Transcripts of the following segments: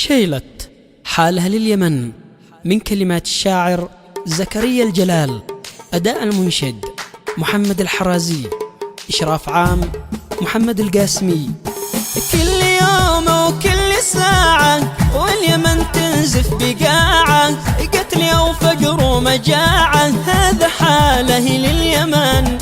شيلت حالها لليمن من كلمات الشاعر زكريا الجلال، أداء المنشد محمد الحرازي، إشراف عام محمد القاسمي. كل يوم وكل ساعة واليمن تنزف بقاعة، قتل أو فقر ومجاعة، هذا حاله لليمن.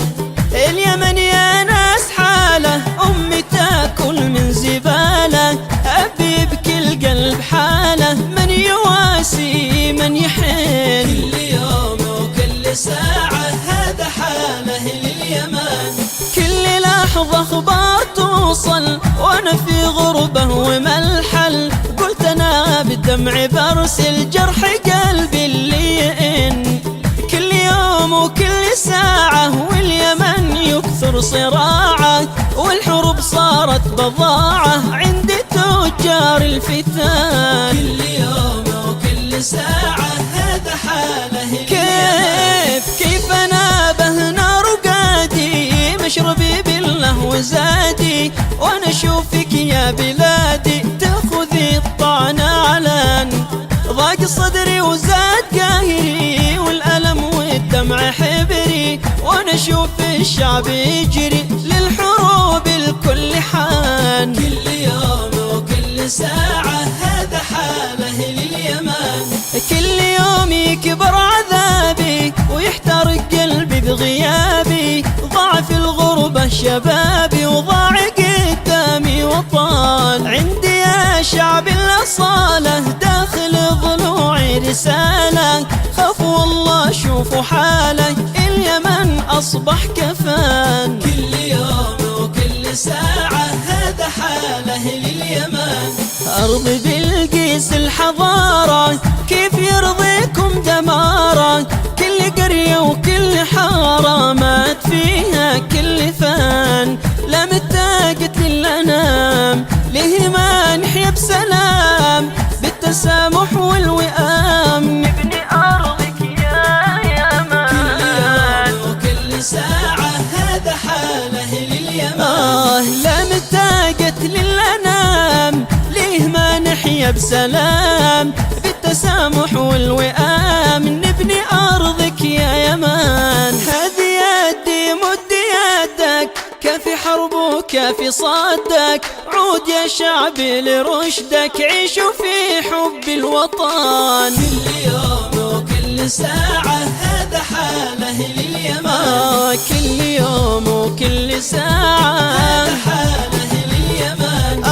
اليمن يا ناس حاله، أمي تاكل من زبالة، أبي بكل قلب حاله، من يواسي من يحن. كل يوم وكل ساعة هذا حاله لليمن. كل لحظة أخبار توصل وأنا في غربة وملحل، قلت أنا بالدمع برسل جرح قلبي اللي يئن. كل يوم وكل ساعة واليمن يكثر صراعه، والحروب صارت بضاعة عند تجار الفتان. كل يوم وكل ساعة هذا حاله كيف أنا بهنا رقادي، مشربي بالله وزادي، وأنا أشوفك يا بلادي تأخذي الطعن علن. ضاق صدري وزاد قاهري، والألم والدمع حبري، وأنا أشوف الشعب يجري للحروب الكل حان. كل يوم وكل ساعة هذا حاله لليمن. كل يوم يكبر عذابي ويحترق قلبي بغيابي، ضاع في الغربة شبابي وضاع قدامي وطال. عندي يا شعب الأصالة داخل ضلوعي رسالة، خافوا الله شوفوا حاله، اليمن أصبح كفان. كل يوم وكل ساعة هذا حاله لليمن. أرض بلقيس الحضارة كيف يرضيكم دمارة، كل قرية وكل حارة مات فيها كل فان. لا متاقت للأنام ليه ما نحيا بسلام، بالتسامح والوئام نبني أرضك يا يمن. كل يوم وكل ساعة هذا حاله لليمن. لا متاقت للأنام ليه ما نحيا بسلام، بالتسامح والوئام نبني أرضك يا يمن. هذه يدي مد يدك، كافي حرب وكافي صدك، عود يا شعبي لرشدك، عيشوا في حب الوطن. كل يوم وكل ساعة هذا حاله لليمن. كل يوم وكل ساعة هذا حاله لليمن.